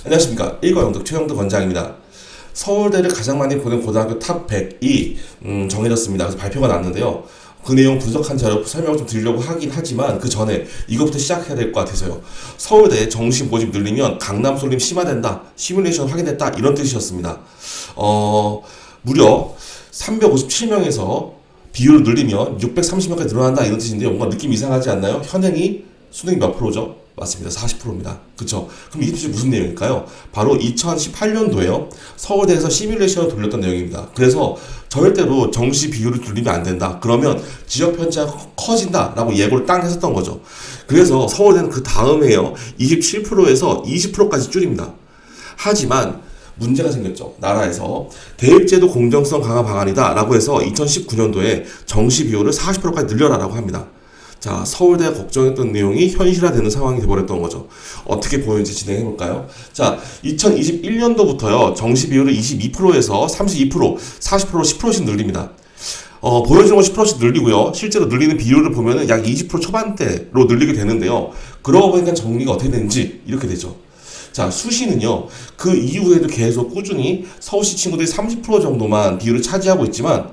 안녕하십니까. 일과영득 최영득 원장입니다. 서울대를 가장 많이 보낸 고등학교 탑 100이 정해졌습니다. 그래서 발표가 났는데요. 그 내용 분석한 자료 설명을 좀 드리려고 하긴 하지만 그 전에 이것부터 시작해야 될 것 같아서요. 서울대 정시 모집 늘리면 강남 쏠림 심화된다. 시뮬레이션 확인됐다. 이런 뜻이었습니다. 무려 357명에서 비율을 늘리면 630명까지 늘어난다 이런 뜻인데요. 뭔가 느낌 이상하지 않나요? 현행이 수능이 몇 프로죠? 맞습니다. 40%입니다. 그쵸? 그럼 이게 도대체 무슨 내용일까요? 바로 2018년도에요. 서울대에서 시뮬레이션을 돌렸던 내용입니다. 그래서 절대로 정시 비율을 줄이면 안 된다. 그러면 지역 편차가 커진다. 라고 예고를 딱 했었던 거죠. 그래서 서울대는 그 다음에요. 27%에서 20%까지 줄입니다. 하지만 문제가 생겼죠. 나라에서 대입제도 공정성 강화 방안이다 라고 해서 2019년도에 정시 비율을 40%까지 늘려라라고 합니다. 자, 서울대가 걱정했던 내용이 현실화되는 상황이 돼버렸던 거죠. 어떻게 보이는지 진행해볼까요? 자, 2021년도부터요, 정시 비율을 22%에서 32%, 40%로 10%씩 늘립니다. 보여주는 건 10%씩 늘리고요. 실제로 늘리는 비율을 보면은 약 20% 초반대로 늘리게 되는데요. 그러고 보니까 정리가 어떻게 되는지 이렇게 되죠. 자, 수시는요, 그 이후에도 계속 꾸준히 서울시 친구들이 30% 정도만 비율을 차지하고 있지만,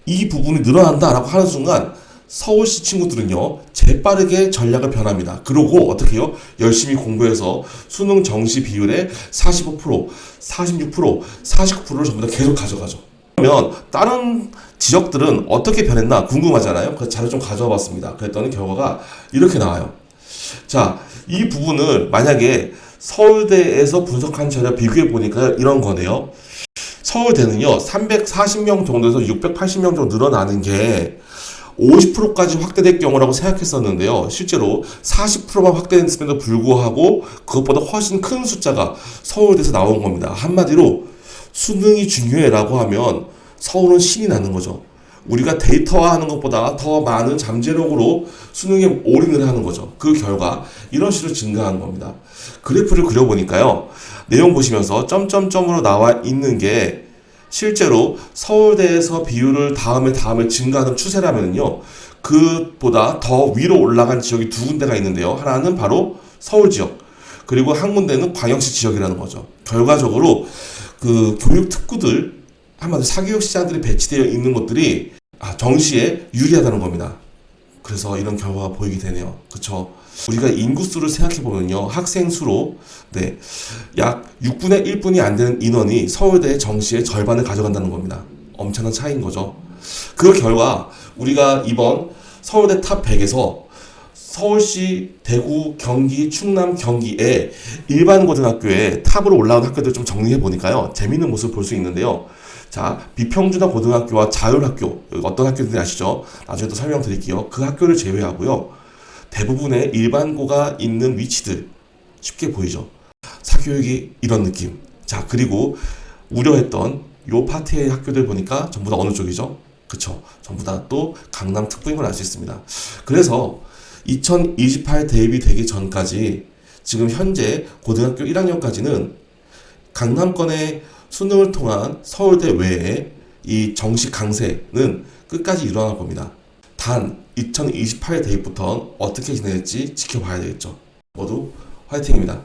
이 부분이 늘어난다라고 하는 순간, 서울시 친구들은요, 재빠르게 전략을 변합니다. 그러고 어떻게 해요? 열심히 공부해서 수능 정시 비율의 45%, 46%, 49%를 전부 다 계속 가져가죠. 그러면 다른 지역들은 어떻게 변했나 궁금하잖아요. 그래서 자료 좀 가져와 봤습니다. 그랬더니 결과가 이렇게 나와요. 자, 이 부분을 만약에 서울대에서 분석한 자료 비교해 보니까 이런 거네요. 서울대는요, 340명 정도에서 680명 정도 늘어나는 게 50%까지 확대될 경우라고 생각했었는데요. 실제로 40%만 확대됐음에도 불구하고 그것보다 훨씬 큰 숫자가 서울대에서 나온 겁니다. 한마디로 수능이 중요해라고 하면 서울은 신이 나는 거죠. 우리가 데이터화하는 것보다 더 많은 잠재력으로 수능에 올인을 하는 거죠. 그 결과 이런 식으로 증가한 겁니다. 그래프를 그려보니까요. 내용 보시면서 점점점으로 나와 있는 게 실제로 서울대에서 비율을 다음에 증가하는 추세라면요. 그보다 더 위로 올라간 지역이 두 군데가 있는데요. 하나는 바로 서울 지역, 그리고 한 군데는 광역시 지역이라는 거죠. 결과적으로 그 교육 특구들, 한마디로 사교육 시장들이 배치되어 있는 곳들이 정시에 유리하다는 겁니다. 그래서 이런 결과가 보이게 되네요. 그쵸? 우리가 인구수를 생각해보면요. 학생 수로, 약 6분의 1분이 안 되는 인원이 서울대 정시의 절반을 가져간다는 겁니다. 엄청난 차이인 거죠. 그 결과, 우리가 이번 서울대 탑 100에서 서울시, 대구, 경기, 충남, 경기에 일반 고등학교에 탑으로 올라온 학교들 좀 정리해보니까요. 재밌는 모습을 볼 수 있는데요. 자, 비평준화 고등학교와 자율학교, 어떤 학교인지 아시죠? 나중에 또 설명드릴게요. 그 학교를 제외하고요. 대부분의 일반고가 있는 위치들 쉽게 보이죠. 사교육이 이런 느낌. 자, 그리고 우려했던 요 파트의 학교들 보니까 전부 다 어느 쪽이죠? 그쵸? 전부 다 또 강남 특부인 걸 알 수 있습니다. 그래서 2028 대입이 되기 전까지 지금 현재 고등학교 1학년까지는 강남권의 수능을 통한 서울대 외에 이 정시 강세는 끝까지 일어날 겁니다. 단 2028 대입부터는 어떻게 진행될지 지켜봐야 되겠죠. 모두 화이팅입니다.